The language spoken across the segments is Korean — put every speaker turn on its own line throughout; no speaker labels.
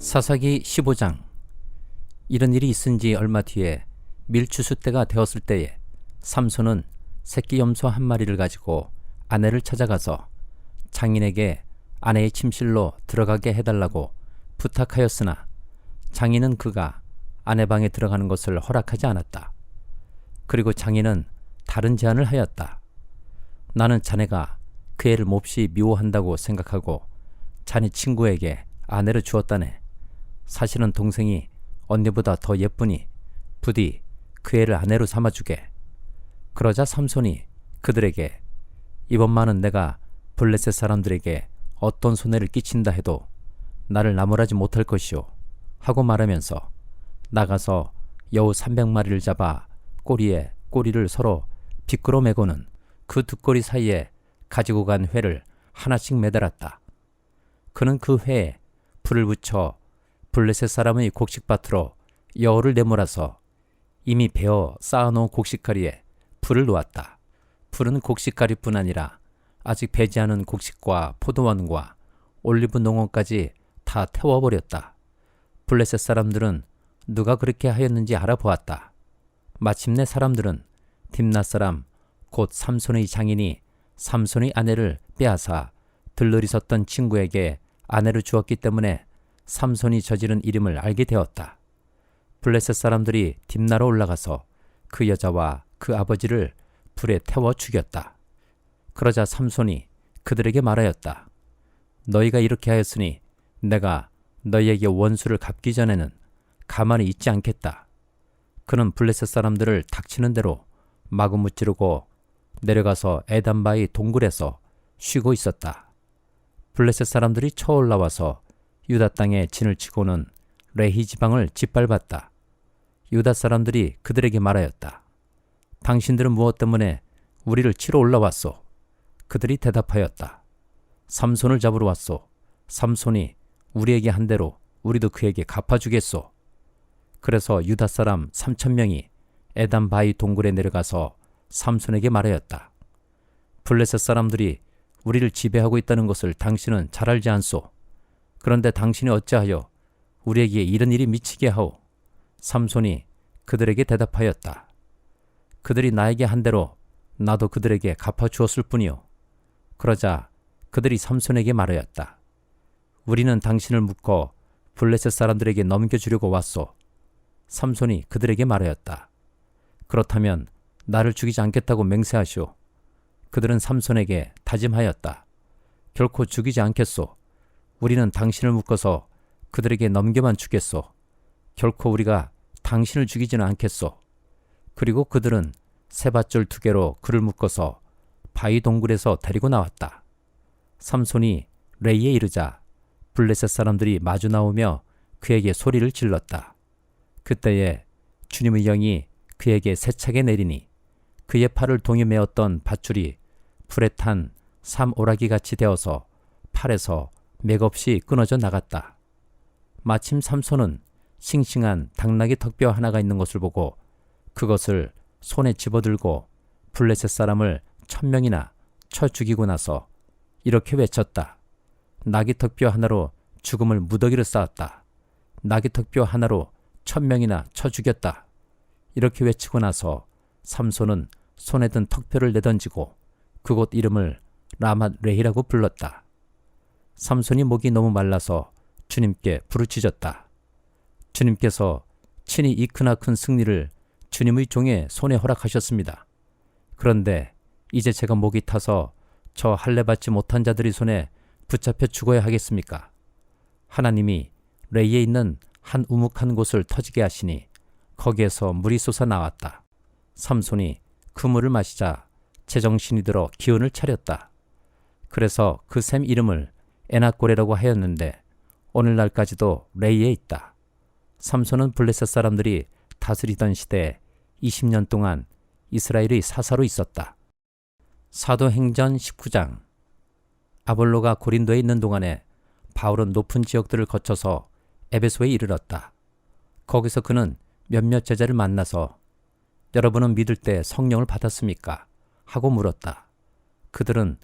사사기 15장. 이런 일이 있은 지 얼마 뒤에 밀추수 때가 되었을 때에 삼손은 새끼 염소 한 마리를 가지고 아내를 찾아가서 장인에게 아내의 침실로 들어가게 해달라고 부탁하였으나 장인은 그가 아내 방에 들어가는 것을 허락하지 않았다. 그리고 장인은 다른 제안을 하였다. 나는 자네가 그 애를 몹시 미워한다고 생각하고 자네 친구에게 아내를 주었다네. 사실은 동생이 언니보다 더 예쁘니 부디 그 애를 아내로 삼아주게. 그러자 삼손이 그들에게 이번만은 내가 블레셋 사람들에게 어떤 손해를 끼친다 해도 나를 나무라지 못할 것이오 하고 말하면서 나가서 여우 300마리를 잡아 꼬리에 꼬리를 서로 비끄러 매고는 그 두 꼬리 사이에 가지고 간 회를 하나씩 매달았다. 그는 그 회에 불을 붙여 블레셋 사람의 곡식밭으로 여우를 내몰아서 이미 베어 쌓아놓은 곡식가리에 불을 놓았다. 불은 곡식가리뿐 아니라 아직 배지 않은 곡식과 포도원과 올리브 농원까지 다 태워버렸다. 블레셋 사람들은 누가 그렇게 하였는지 알아보았다. 마침내 사람들은 딥낫 사람 곧 삼손의 장인이 삼손의 아내를 빼앗아 들러리 섰던 친구에게 아내를 주었기 때문에 삼손이 저지른 이름을 알게 되었다. 블레셋 사람들이 딥나로 올라가서 그 여자와 그 아버지를 불에 태워 죽였다. 그러자 삼손이 그들에게 말하였다. 너희가 이렇게 하였으니 내가 너희에게 원수를 갚기 전에는 가만히 있지 않겠다. 그는 블레셋 사람들을 닥치는 대로 마구 무찌르고 내려가서 에단바의 동굴에서 쉬고 있었다. 블레셋 사람들이 쳐올라와서 유다 땅에 진을 치고는 레히 지방을 짓밟았다. 유다 사람들이 그들에게 말하였다. 당신들은 무엇 때문에 우리를 치러 올라왔소? 그들이 대답하였다. 삼손을 잡으러 왔소. 삼손이 우리에게 한 대로 우리도 그에게 갚아주겠소. 그래서 유다 사람 3,000명이 에단 바위 동굴에 내려가서 삼손에게 말하였다. 블레셋 사람들이 우리를 지배하고 있다는 것을 당신은 잘 알지 않소? 그런데 당신이 어찌하여 우리에게 이런 일이 미치게 하오? 삼손이 그들에게 대답하였다. 그들이 나에게 한 대로 나도 그들에게 갚아주었을 뿐이오. 그러자 그들이 삼손에게 말하였다. 우리는 당신을 묶어 블레셋 사람들에게 넘겨주려고 왔소. 삼손이 그들에게 말하였다. 그렇다면 나를 죽이지 않겠다고 맹세하시오. 그들은 삼손에게 다짐하였다. 결코 죽이지 않겠소. 우리는 당신을 묶어서 그들에게 넘겨만 주겠소. 결코 우리가 당신을 죽이지는 않겠소. 그리고 그들은 세밧줄 2개로 그를 묶어서 바위 동굴에서 데리고 나왔다. 삼손이 레이에 이르자 블레셋 사람들이 마주 나오며 그에게 소리를 질렀다. 그때에 주님의 영이 그에게 세차게 내리니 그의 팔을 동여 메었던 밧줄이 불에 탄 삼오라기같이 되어서 팔에서 맥없이 끊어져 나갔다. 마침 삼손은 싱싱한 당나귀 턱뼈 하나가 있는 것을 보고 그것을 손에 집어들고 블레셋 사람을 1,000명이나 쳐 죽이고 나서 이렇게 외쳤다. 나귀 턱뼈 하나로 죽음을 무더기를 쌓았다. 나귀 턱뼈 하나로 1,000명이나 쳐 죽였다. 이렇게 외치고 나서 삼손은 손에 든 턱뼈를 내던지고 그곳 이름을 라맛 레히라고 불렀다. 삼손이 목이 너무 말라서 주님께 부르짖었다. 주님께서 친히 이 크나큰 승리를 주님의 종의 손에 허락하셨습니다. 그런데 이제 제가 목이 타서 저 할례받지 못한 자들의 손에 붙잡혀 죽어야 하겠습니까? 하나님이 레이에 있는 한 우묵한 곳을 터지게 하시니 거기에서 물이 솟아 나왔다. 삼손이 그 물을 마시자 제정신이 들어 기운을 차렸다. 그래서 그 샘 이름을 에나꼬레라고 하였는데 오늘날까지도 레이에 있다. 삼손은 블레셋 사람들이 다스리던 시대에 20년 동안 이스라엘의 사사로 있었다. 사도행전 19장. 아볼로가 고린도에 있는 동안에 바울은 높은 지역들을 거쳐서 에베소에 이르렀다. 거기서 그는 몇몇 제자를 만나서 여러분은 믿을 때 성령을 받았습니까? 하고 물었다. 그들은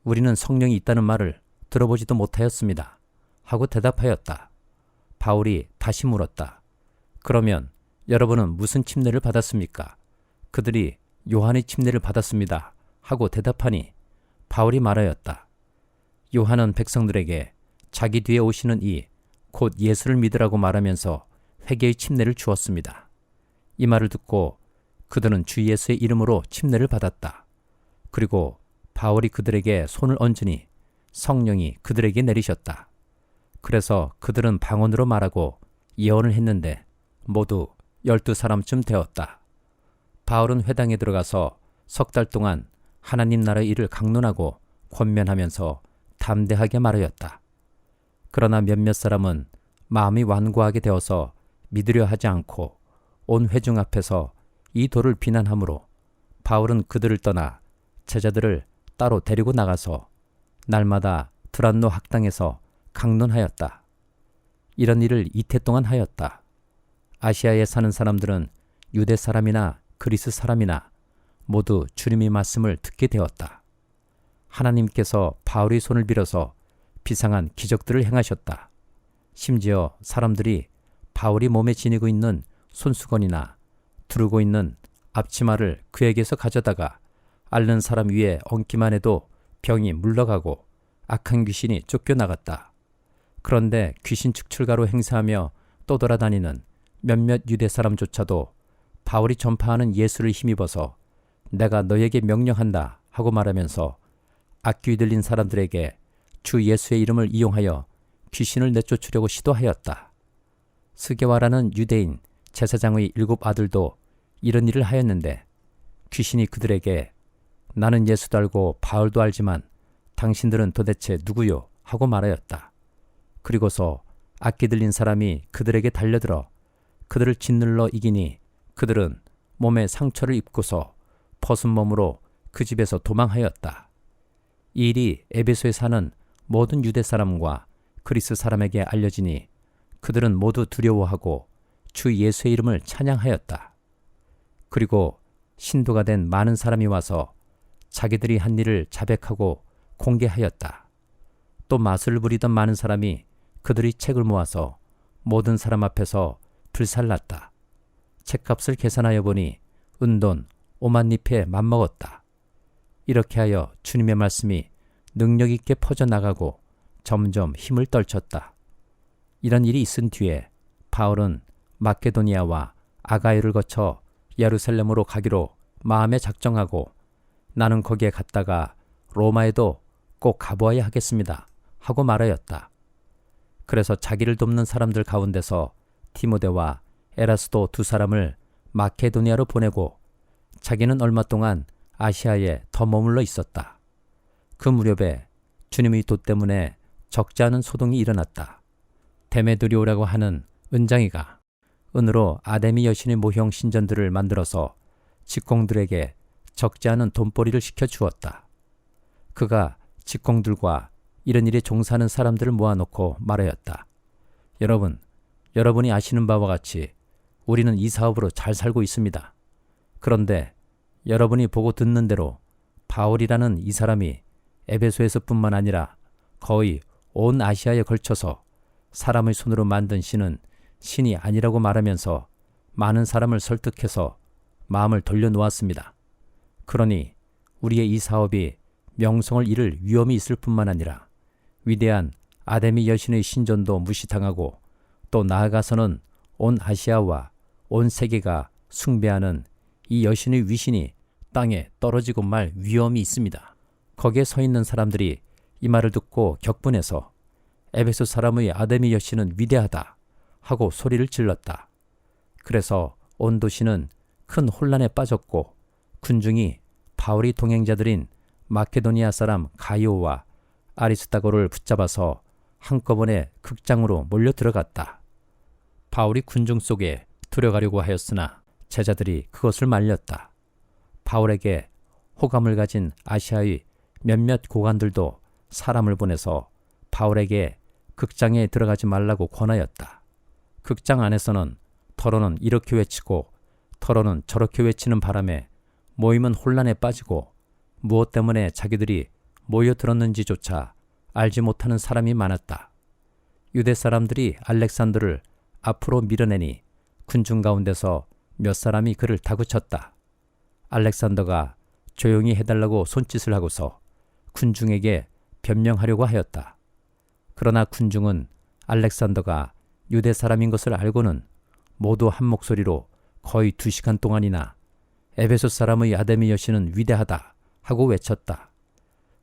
우리는 성령이 있다는 말을 들어보지도 못하였습니다. 하고 대답하였다. 바울이 다시 물었다. 그러면 여러분은 무슨 침례를 받았습니까? 그들이 요한의 침례를 받았습니다. 하고 대답하니 바울이 말하였다. 요한은 백성들에게 자기 뒤에 오시는 이 곧 예수를 믿으라고 말하면서 회개의 침례를 주었습니다. 이 말을 듣고 그들은 주 예수의 이름으로 침례를 받았다. 그리고 바울이 그들에게 손을 얹으니 성령이 그들에게 내리셨다. 그래서 그들은 방언으로 말하고 예언을 했는데 모두 12사람쯤 되었다. 바울은 회당에 들어가서 3달 동안 하나님 나라의 일을 강론하고 권면하면서 담대하게 말하였다. 그러나 몇몇 사람은 마음이 완고하게 되어서 믿으려 하지 않고 온 회중 앞에서 이 도를 비난하므로 바울은 그들을 떠나 제자들을 따로 데리고 나가서 날마다 드란노 학당에서 강론하였다. 이런 일을 이태 동안 하였다. 아시아에 사는 사람들은 유대 사람이나 그리스 사람이나 모두 주님의 말씀을 듣게 되었다. 하나님께서 바울의 손을 빌어서 비상한 기적들을 행하셨다. 심지어 사람들이 바울이 몸에 지니고 있는 손수건이나 두르고 있는 앞치마를 그에게서 가져다가 앓는 사람 위에 얹기만 해도 병이 물러가고 악한 귀신이 쫓겨나갔다. 그런데 귀신 축출가로 행세하며 떠돌아다니는 몇몇 유대 사람조차도 바울이 전파하는 예수를 힘입어서 내가 너에게 명령한다 하고 말하면서 악귀 들린 사람들에게 주 예수의 이름을 이용하여 귀신을 내쫓으려고 시도하였다. 스게와라는 유대인 제사장의 7 아들도 이런 일을 하였는데 귀신이 그들에게 나는 예수도 알고 바울도 알지만 당신들은 도대체 누구요? 하고 말하였다. 그리고서 악기 들린 사람이 그들에게 달려들어 그들을 짓눌러 이기니 그들은 몸에 상처를 입고서 벗은 몸으로 그 집에서 도망하였다. 이 일이 에베소에 사는 모든 유대 사람과 그리스 사람에게 알려지니 그들은 모두 두려워하고 주 예수의 이름을 찬양하였다. 그리고 신도가 된 많은 사람이 와서 자기들이 한 일을 자백하고 공개하였다. 또 마술을 부리던 많은 사람이 그들의 책을 모아서 모든 사람 앞에서 불살랐다. 책값을 계산하여 보니 은돈 5만 리페에 맞먹었다. 이렇게 하여 주님의 말씀이 능력 있게 퍼져나가고 점점 힘을 떨쳤다. 이런 일이 있은 뒤에 바울은 마케도니아와 아가이를 거쳐 예루살렘으로 가기로 마음에 작정하고 나는 거기에 갔다가 로마에도 꼭 가보아야 하겠습니다 하고 말하였다. 그래서 자기를 돕는 사람들 가운데서 디모데와 에라스도 2 사람을 마케도니아로 보내고 자기는 얼마 동안 아시아에 더 머물러 있었다. 그 무렵에 주님의 도 때문에 적지 않은 소동이 일어났다. 데메드리오라고 하는 은장이가 은으로 아데미 여신의 모형 신전들을 만들어서 직공들에게 적지 않은 돈벌이를 시켜주었다. 그가 직공들과 이런 일에 종사하는 사람들을 모아놓고 말하였다. 여러분이 아시는 바와 같이 우리는 이 사업으로 잘 살고 있습니다. 그런데 여러분이 보고 듣는 대로 바울이라는 이 사람이 에베소에서뿐만 아니라 거의 온 아시아에 걸쳐서 사람의 손으로 만든 신은 신이 아니라고 말하면서 많은 사람을 설득해서 마음을 돌려놓았습니다. 그러니 우리의 이 사업이 명성을 잃을 위험이 있을 뿐만 아니라 위대한 아데미 여신의 신전도 무시당하고 또 나아가서는 온 아시아와 온 세계가 숭배하는 이 여신의 위신이 땅에 떨어지고 말 위험이 있습니다. 거기에 서 있는 사람들이 이 말을 듣고 격분해서 에베소 사람의 아데미 여신은 위대하다 하고 소리를 질렀다. 그래서 온 도시는 큰 혼란에 빠졌고 군중이 바울의 동행자들인 마케도니아 사람 가이오와 아리스다고를 붙잡아서 한꺼번에 극장으로 몰려 들어갔다. 바울이 군중 속에 들어가려고 하였으나 제자들이 그것을 말렸다. 바울에게 호감을 가진 아시아의 몇몇 고관들도 사람을 보내서 바울에게 극장에 들어가지 말라고 권하였다. 극장 안에서는 더러는 이렇게 외치고 더러는 저렇게 외치는 바람에 모임은 혼란에 빠지고 무엇 때문에 자기들이 모여들었는지조차 알지 못하는 사람이 많았다. 유대 사람들이 알렉산더를 앞으로 밀어내니 군중 가운데서 몇 사람이 그를 다그쳤다. 알렉산더가 조용히 해달라고 손짓을 하고서 군중에게 변명하려고 하였다. 그러나 군중은 알렉산더가 유대 사람인 것을 알고는 모두 한 목소리로 거의 2시간 동안이나 에베소 사람의 아데미 여신은 위대하다 하고 외쳤다.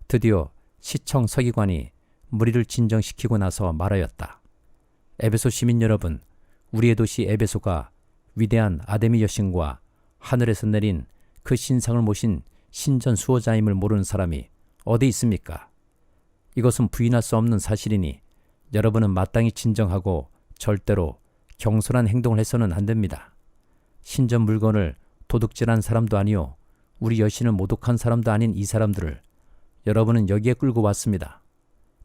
드디어 시청 서기관이 무리를 진정시키고 나서 말하였다. 에베소 시민 여러분, 우리의 도시 에베소가 위대한 아데미 여신과 하늘에서 내린 그 신상을 모신 신전 수호자임을 모르는 사람이 어디 있습니까? 이것은 부인할 수 없는 사실이니 여러분은 마땅히 진정하고 절대로 경솔한 행동을 해서는 안 됩니다. 신전 물건을 도둑질한 사람도 아니요 우리 여신을 모독한 사람도 아닌 이 사람들을 여러분은 여기에 끌고 왔습니다.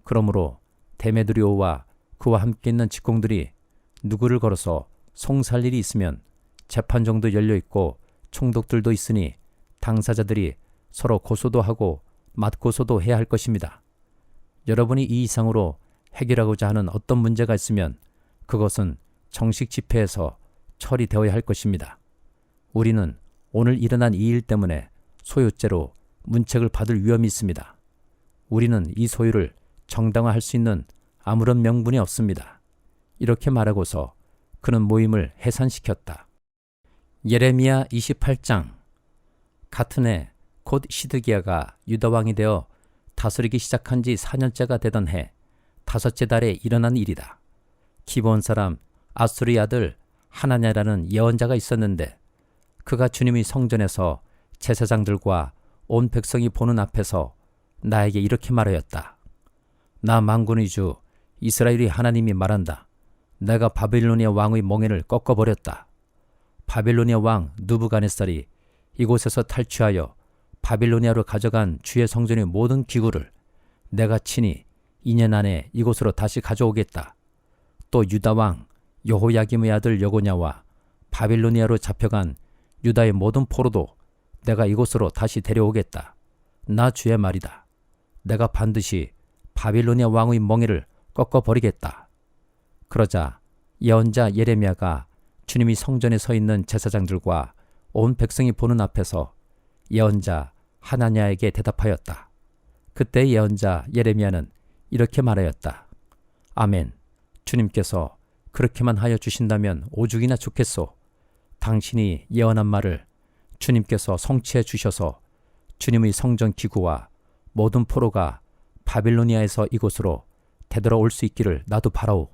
그러므로 데메드리오와 그와 함께 있는 직공들이 누구를 걸어서 송살 일이 있으면 재판정도 열려있고 총독들도 있으니 당사자들이 서로 고소도 하고 맞고소도 해야 할 것입니다. 여러분이 이 이상으로 해결하고자 하는 어떤 문제가 있으면 그것은 정식 집회에서 처리되어야 할 것입니다. 우리는 오늘 일어난 이 일 때문에 소유죄로 문책을 받을 위험이 있습니다. 우리는 이 소유를 정당화할 수 있는 아무런 명분이 없습니다. 이렇게 말하고서 그는 모임을 해산시켰다. 예레미야 28장. 같은 해 곧 시드기야가 유다왕이 되어 다스리기 시작한 지 4년째가 되던 해 5째 달에 일어난 일이다. 기브온 사람 아수르의 아들 하나냐라는 예언자가 있었는데 그가 주님의 성전에서 제사장들과 온 백성이 보는 앞에서 나에게 이렇게 말하였다. 나 만군의 주 이스라엘의 하나님이 말한다. 내가 바빌로니아 왕의 멍에를 꺾어버렸다. 바빌로니아 왕 느부갓네살이 이곳에서 탈취하여 바빌로니아로 가져간 주의 성전의 모든 기구를 내가 친히 2년 안에 이곳으로 다시 가져오겠다. 또 유다 왕 여호야김의 아들 여고냐와 바빌로니아로 잡혀간 유다의 모든 포로도 내가 이곳으로 다시 데려오겠다. 나 주의 말이다. 내가 반드시 바빌로니아 왕의 멍에를 꺾어버리겠다. 그러자 예언자 예레미야가 주님이 성전에 서 있는 제사장들과 온 백성이 보는 앞에서 예언자 하나냐에게 대답하였다. 그때 예언자 예레미야는 이렇게 말하였다. 아멘. 주님께서 그렇게만 하여 주신다면 오죽이나 좋겠소. 당신이 예언한 말을 주님께서 성취해 주셔서 주님의 성전 기구와 모든 포로가 바빌로니아에서 이곳으로 되돌아올 수 있기를 나도 바라오.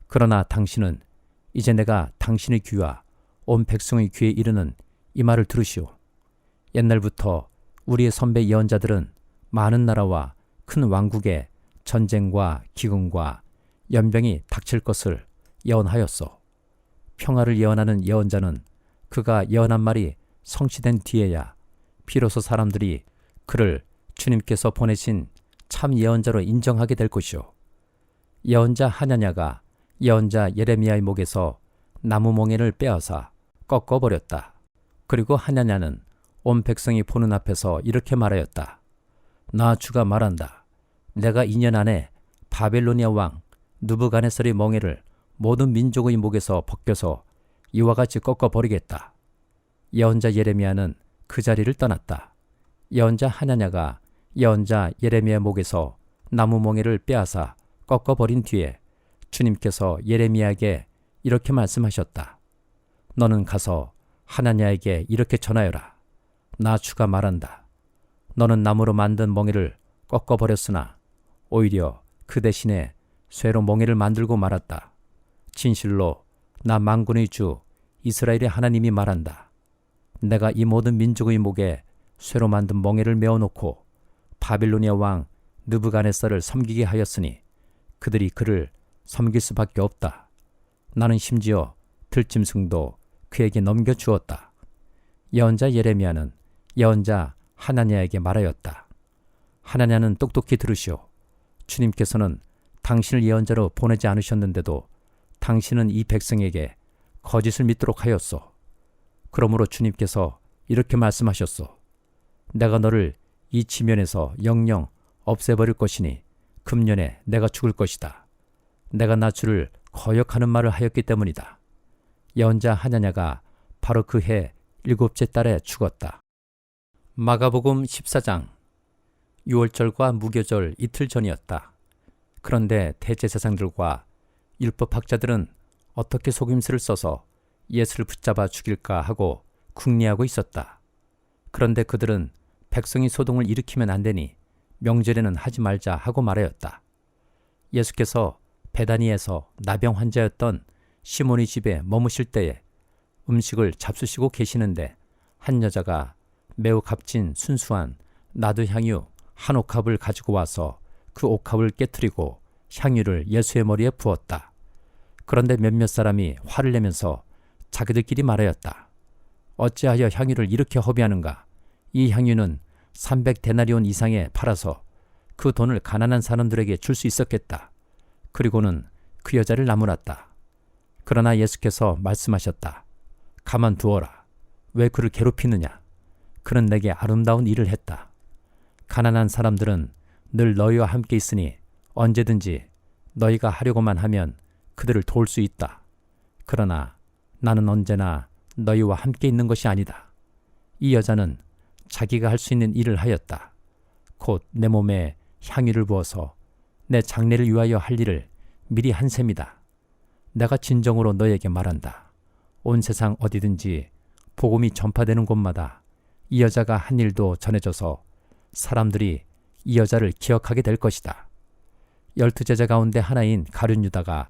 그러나 당신은 이제 내가 당신의 귀와 온 백성의 귀에 이르는 이 말을 들으시오. 옛날부터 우리의 선배 예언자들은 많은 나라와 큰 왕국에 전쟁과 기근과 연병이 닥칠 것을 예언하였소. 평화를 예언하는 예언자는 그가 예언한 말이 성취된 뒤에야 비로소 사람들이 그를 주님께서 보내신 참 예언자로 인정하게 될 것이오. 예언자 하냐냐가 예언자 예레미야의 목에서 나무 멍에를 빼앗아 꺾어버렸다. 그리고 하냐냐는 온 백성이 보는 앞에서 이렇게 말하였다. 나 주가 말한다. 내가 2년 안에 바벨로니아 왕 느부갓네살의 멍에를 모든 민족의 목에서 벗겨서 이와 같이 꺾어버리겠다. 예언자 예레미야는 그 자리를 떠났다. 예언자 하냐냐가 예언자 예레미야 목에서 나무 멍에를 빼앗아 꺾어버린 뒤에 주님께서 예레미야에게 이렇게 말씀하셨다. 너는 가서 하나냐에게 이렇게 전하여라. 나 주가 말한다. 너는 나무로 만든 멍에를 꺾어버렸으나 오히려 그 대신에 쇠로 멍에를 만들고 말았다. 진실로 나 만군의 주 이스라엘의 하나님이 말한다. 내가 이 모든 민족의 목에 쇠로 만든 멍에를 메어놓고 바빌로니아 왕 느부갓네살을 섬기게 하였으니 그들이 그를 섬길 수밖에 없다. 나는 심지어 들짐승도 그에게 넘겨주었다. 예언자 예레미야는 예언자 하나냐에게 말하였다. 하나냐는 똑똑히 들으시오. 주님께서는 당신을 예언자로 보내지 않으셨는데도 당신은 이 백성에게 거짓을 믿도록 하였소. 그러므로 주님께서 이렇게 말씀하셨소. 내가 너를 이 지면에서 영영 없애버릴 것이니 금년에 내가 죽을 것이다. 내가 나주를 거역하는 말을 하였기 때문이다. 예언자 하냐냐가 바로 그 해 7째 달에 죽었다. 마가복음 14장. 6월절과 무교절 이틀 전이었다. 그런데 대제사장들과 율법학자들은 어떻게 속임수를 써서 예수를 붙잡아 죽일까 하고 궁리하고 있었다. 그런데 그들은 백성이 소동을 일으키면 안 되니 명절에는 하지 말자 하고 말하였다. 예수께서 베다니에서 나병 환자였던 시몬의 집에 머무실 때에 음식을 잡수시고 계시는데 한 여자가 매우 값진 순수한 나드향유 한 옥합을 가지고 와서 그 옥합을 깨트리고 향유를 예수의 머리에 부었다. 그런데 몇몇 사람이 화를 내면서 자기들끼리 말하였다. 어찌하여 향유를 이렇게 허비하는가? 이 향유는 300데나리온 이상에 팔아서 그 돈을 가난한 사람들에게 줄 수 있었겠다. 그리고는 그 여자를 나무랐다. 그러나 예수께서 말씀하셨다. 가만두어라. 왜 그를 괴롭히느냐? 그는 내게 아름다운 일을 했다. 가난한 사람들은 늘 너희와 함께 있으니 언제든지 너희가 하려고만 하면 그들을 도울 수 있다. 그러나 나는 언제나 너희와 함께 있는 것이 아니다. 이 여자는 자기가 할 수 있는 일을 하였다. 곧 내 몸에 향유를 부어서 내 장례를 위하여 할 일을 미리 한 셈이다. 내가 진정으로 너에게 말한다. 온 세상 어디든지 복음이 전파되는 곳마다 이 여자가 한 일도 전해져서 사람들이 이 여자를 기억하게 될 것이다. 12제자 가운데 하나인 가룟 유다가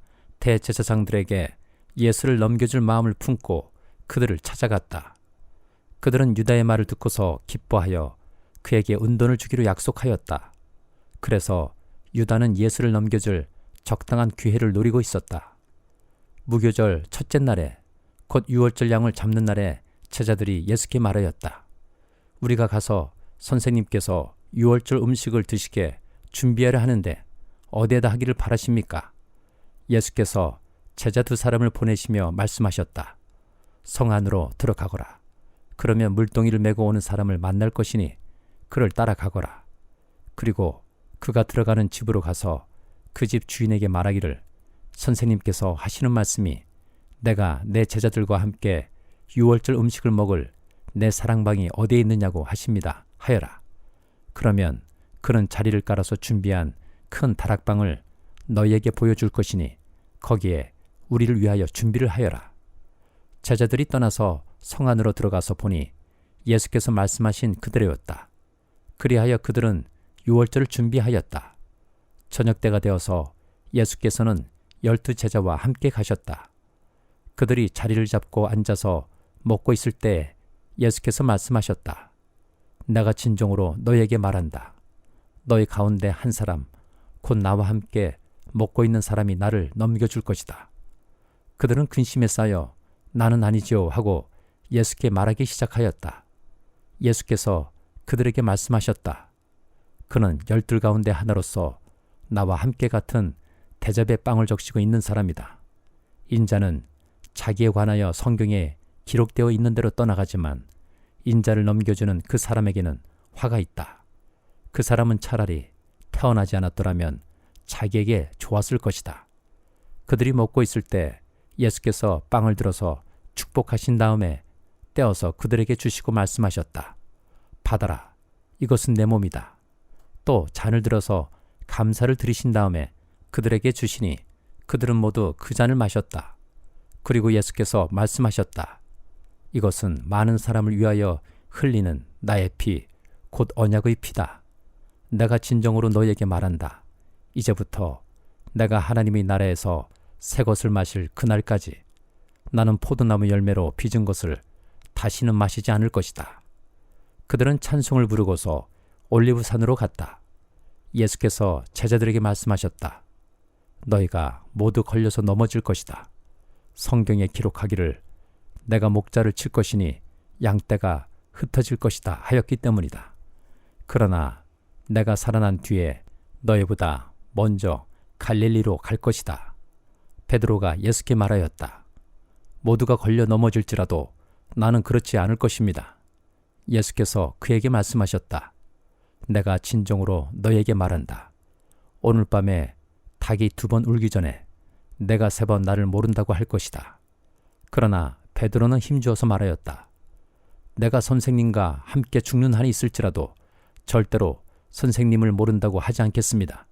대제사장들에게 예수를 넘겨줄 마음을 품고 그들을 찾아갔다. 그들은 유다의 말을 듣고서 기뻐하여 그에게 은돈을 주기로 약속하였다. 그래서 유다는 예수를 넘겨줄 적당한 기회를 노리고 있었다. 무교절 첫째 날에 곧 6월절 양을 잡는 날에 제자들이 예수께 말하였다. 우리가 가서 선생님께서 6월절 음식을 드시게 준비하려 하는데 어디에다 하기를 바라십니까? 예수께서 제자 2사람을 보내시며 말씀하셨다. 성 안으로 들어가거라. 그러면 물동이를 메고 오는 사람을 만날 것이니 그를 따라가거라. 그리고 그가 들어가는 집으로 가서 그 집 주인에게 말하기를 선생님께서 하시는 말씀이 내가 내 제자들과 함께 6월절 음식을 먹을 내 사랑방이 어디에 있느냐고 하십니다. 하여라. 그러면 그는 자리를 깔아서 준비한 큰 다락방을 너희에게 보여줄 것이니 거기에 우리를 위하여 준비를 하여라. 제자들이 떠나서 성 안으로 들어가서 보니 예수께서 말씀하신 그대로였다. 그리하여 그들은 6월절을 준비하였다. 저녁 때가 되어서 예수께서는 12제자와 함께 가셨다. 그들이 자리를 잡고 앉아서 먹고 있을 때 예수께서 말씀하셨다. 내가 진정으로 너희에게 말한다. 너희 가운데 한 사람, 곧 나와 함께 먹고 있는 사람이 나를 넘겨줄 것이다. 그들은 근심에 쌓여 나는 아니지요 하고 예수께 말하기 시작하였다. 예수께서 그들에게 말씀하셨다. 그는 12 가운데 하나로서 나와 함께 같은 대접의 빵을 적시고 있는 사람이다. 인자는 자기에 관하여 성경에 기록되어 있는 대로 떠나가지만 인자를 넘겨주는 그 사람에게는 화가 있다. 그 사람은 차라리 태어나지 않았더라면 자기에게 좋았을 것이다. 그들이 먹고 있을 때 예수께서 빵을 들어서 축복하신 다음에 떼어서 그들에게 주시고 말씀하셨다. 받아라. 이것은 내 몸이다. 또 잔을 들어서 감사를 드리신 다음에 그들에게 주시니 그들은 모두 그 잔을 마셨다. 그리고 예수께서 말씀하셨다. 이것은 많은 사람을 위하여 흘리는 나의 피, 곧 언약의 피다. 내가 진정으로 너희에게 말한다. 이제부터 내가 하나님의 나라에서 새 것을 마실 그날까지 나는 포도나무 열매로 빚은 것을 다시는 마시지 않을 것이다. 그들은 찬송을 부르고서 올리브산으로 갔다. 예수께서 제자들에게 말씀하셨다. 너희가 모두 걸려서 넘어질 것이다. 성경에 기록하기를 내가 목자를 칠 것이니 양떼가 흩어질 것이다 하였기 때문이다. 그러나 내가 살아난 뒤에 너희보다 먼저 갈릴리로 갈 것이다. 베드로가 예수께 말하였다. 모두가 걸려 넘어질지라도 나는 그렇지 않을 것입니다. 예수께서 그에게 말씀하셨다. 내가 진정으로 너에게 말한다. 오늘 밤에 닭이 2번 울기 전에 내가 3번 나를 모른다고 할 것이다. 그러나 베드로는 힘주어서 말하였다. 내가 선생님과 함께 죽는 한이 있을지라도 절대로 선생님을 모른다고 하지 않겠습니다.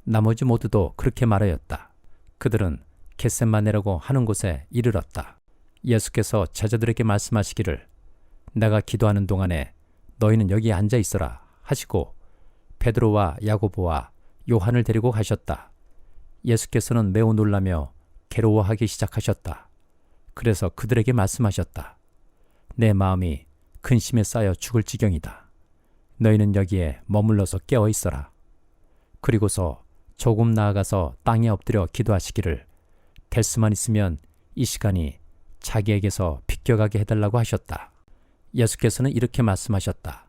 나머지 모두도 그렇게 말하였다. 그들은 겟셋마네라고 하는 곳에 이르렀다. 예수께서 제자들에게 말씀하시기를 내가 기도하는 동안에 너희는 여기에 앉아 있어라 하시고 베드로와 야고보와 요한을 데리고 가셨다. 예수께서는 매우 놀라며 괴로워하기 시작하셨다. 그래서 그들에게 말씀하셨다. 내 마음이 근심에 쌓여 죽을 지경이다. 너희는 여기에 머물러서 깨어 있어라. 그리고서 조금 나아가서 땅에 엎드려 기도하시기를 될 수만 있으면 이 시간이 자기에게서 비껴가게 해달라고 하셨다. 예수께서는 이렇게 말씀하셨다.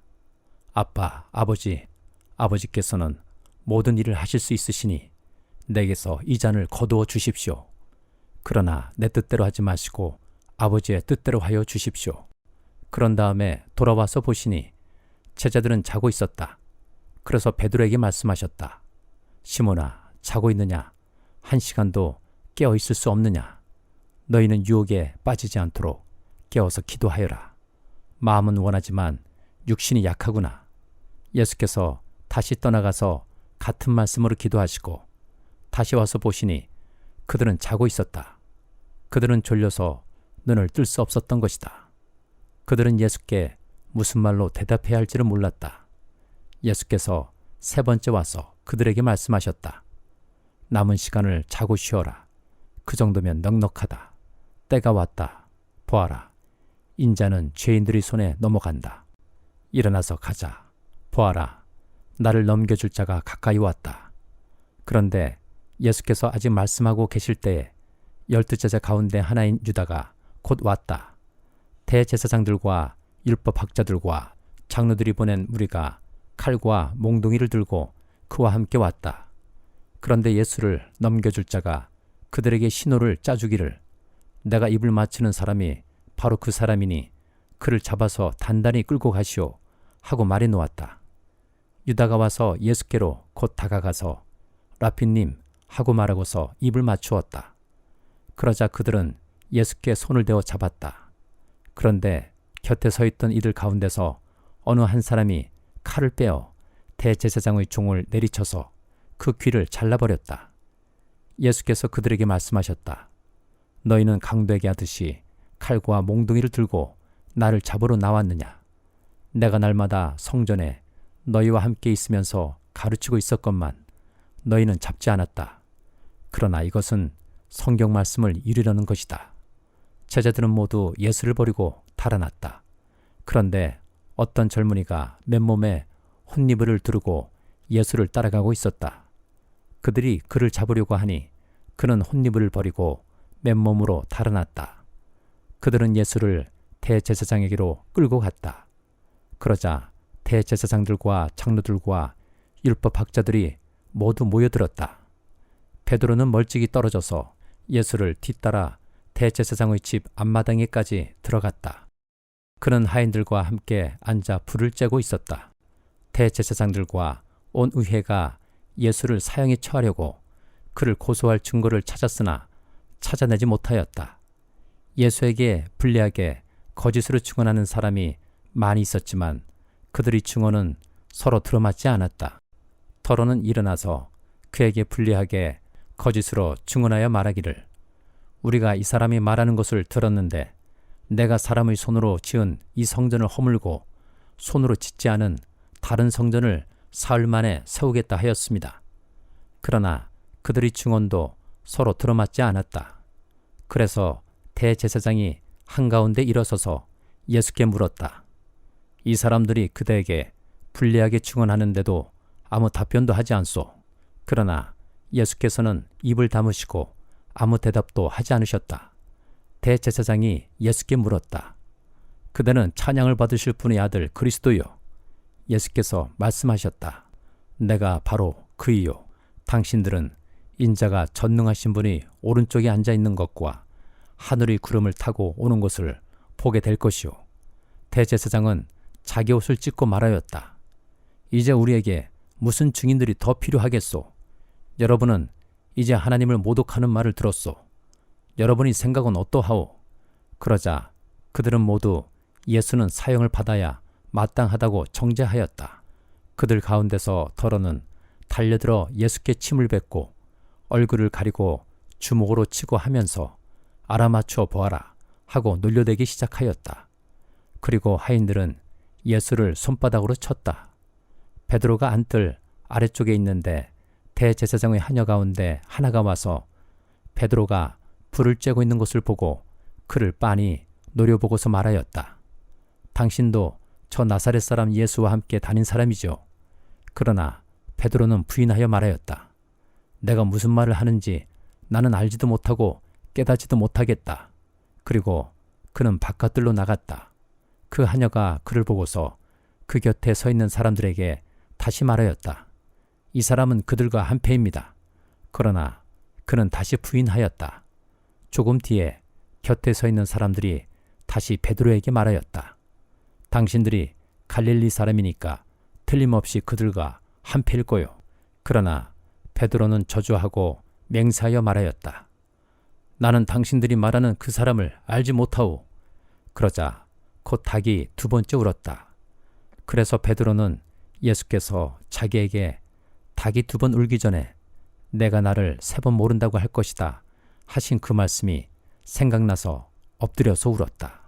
아빠, 아버지께서는 모든 일을 하실 수 있으시니 내게서 이 잔을 거두어 주십시오. 그러나 내 뜻대로 하지 마시고 아버지의 뜻대로 하여 주십시오. 그런 다음에 돌아와서 보시니 제자들은 자고 있었다. 그래서 베드로에게 말씀하셨다. 시몬아, 자고 있느냐? 1시간도 깨어 있을 수 없느냐? 너희는 유혹에 빠지지 않도록 깨어서 기도하여라. 마음은 원하지만 육신이 약하구나. 예수께서 다시 떠나가서 같은 말씀으로 기도하시고 다시 와서 보시니 그들은 자고 있었다. 그들은 졸려서 눈을 뜰 수 없었던 것이다. 그들은 예수께 무슨 말로 대답해야 할지를 몰랐다. 예수께서 3번째 와서 그들에게 말씀하셨다. 남은 시간을 자고 쉬어라. 그 정도면 넉넉하다. 때가 왔다. 보아라. 인자는 죄인들의 손에 넘어간다. 일어나서 가자. 보아라. 나를 넘겨줄 자가 가까이 왔다. 그런데 예수께서 아직 말씀하고 계실 때에 12제자 가운데 하나인 유다가 곧 왔다. 대제사장들과 율법학자들과 장로들이 보낸 무리가 칼과 몽둥이를 들고 그와 함께 왔다. 그런데 예수를 넘겨줄 자가 그들에게 신호를 짜주기를 내가 입을 맞추는 사람이 바로 그 사람이니 그를 잡아서 단단히 끌고 가시오 하고 말해 놓았다. 유다가 와서 예수께로 곧 다가가서 라피님 하고 말하고서 입을 맞추었다. 그러자 그들은 예수께 손을 대어 잡았다. 그런데 곁에 서 있던 이들 가운데서 어느 한 사람이 칼을 빼어 대제사장의 종을 내리쳐서 그 귀를 잘라버렸다. 예수께서 그들에게 말씀하셨다. 너희는 강도에게 하듯이 칼과 몽둥이를 들고 나를 잡으러 나왔느냐? 내가 날마다 성전에 너희와 함께 있으면서 가르치고 있었건만 너희는 잡지 않았다. 그러나 이것은 성경 말씀을 이루려는 것이다. 제자들은 모두 예수를 버리고 달아났다. 그런데 어떤 젊은이가 맨몸에 혼니부를 두르고 예수를 따라가고 있었다. 그들이 그를 잡으려고 하니 그는 혼니부를 버리고 맨몸으로 달아났다. 그들은 예수를 대제사장에게로 끌고 갔다. 그러자 대제사장들과 장로들과 율법학자들이 모두 모여들었다. 베드로는 멀찍이 떨어져서 예수를 뒤따라 대제사장의 집 앞마당에까지 들어갔다. 그는 하인들과 함께 앉아 불을 쬐고 있었다. 대제사장들과 온 의회가 예수를 사형에 처하려고 그를 고소할 증거를 찾았으나 찾아내지 못하였다. 예수에게 불리하게 거짓으로 증언하는 사람이 많이 있었지만 그들의 증언은 서로 들어맞지 않았다. 더러는 일어나서 그에게 불리하게 거짓으로 증언하여 말하기를 우리가 이 사람이 말하는 것을 들었는데 내가 사람의 손으로 지은 이 성전을 허물고 손으로 짓지 않은 다른 성전을 사흘 만에 세우겠다 하였습니다. 그러나 그들의 증언도 서로 들어맞지 않았다. 그래서 대제사장이 한가운데 일어서서 예수께 물었다. 이 사람들이 그대에게 불리하게 증언하는데도 아무 답변도 하지 않소. 그러나 예수께서는 입을 다무시고 아무 대답도 하지 않으셨다. 대제사장이 예수께 물었다. 그대는 찬양을 받으실 분의 아들 그리스도요. 예수께서 말씀하셨다. 내가 바로 그이요. 당신들은 인자가 전능하신 분이 오른쪽에 앉아 있는 것과 하늘의 구름을 타고 오는 것을 보게 될 것이요. 대제사장은 자기 옷을 찢고 말하였다. 이제 우리에게 무슨 증인들이 더 필요하겠소? 여러분은 이제 하나님을 모독하는 말을 들었소. 여러분의 생각은 어떠하오? 그러자 그들은 모두 예수는 사형을 받아야 마땅하다고 정죄하였다. 그들 가운데서 더러는 달려들어 예수께 침을 뱉고 얼굴을 가리고 주먹으로 치고 하면서 알아맞춰 보아라 하고 놀려대기 시작하였다. 그리고 하인들은 예수를 손바닥으로 쳤다. 베드로가 앉들 아래쪽에 있는데 대제사장의 하녀 가운데 하나가 와서 베드로가 불을 쬐고 있는 것을 보고 그를 빤히 노려보고서 말하였다. 당신도 저 나사렛 사람 예수와 함께 다닌 사람이죠. 그러나 베드로는 부인하여 말하였다. 내가 무슨 말을 하는지 나는 알지도 못하고 깨닫지도 못하겠다. 그리고 그는 바깥들로 나갔다. 그 하녀가 그를 보고서 그 곁에 서 있는 사람들에게 다시 말하였다. 이 사람은 그들과 한패입니다. 그러나 그는 다시 부인하였다. 조금 뒤에 곁에 서 있는 사람들이 다시 베드로에게 말하였다. 당신들이 갈릴리 사람이니까 틀림없이 그들과 한패일 거요. 그러나 베드로는 저주하고 맹세하여 말하였다. 나는 당신들이 말하는 그 사람을 알지 못하오. 그러자 곧 닭이 두 번째 울었다. 그래서 베드로는 예수께서 자기에게 닭이 두 번 울기 전에 내가 나를 세 번 모른다고 할 것이다 하신 그 말씀이 생각나서 엎드려서 울었다.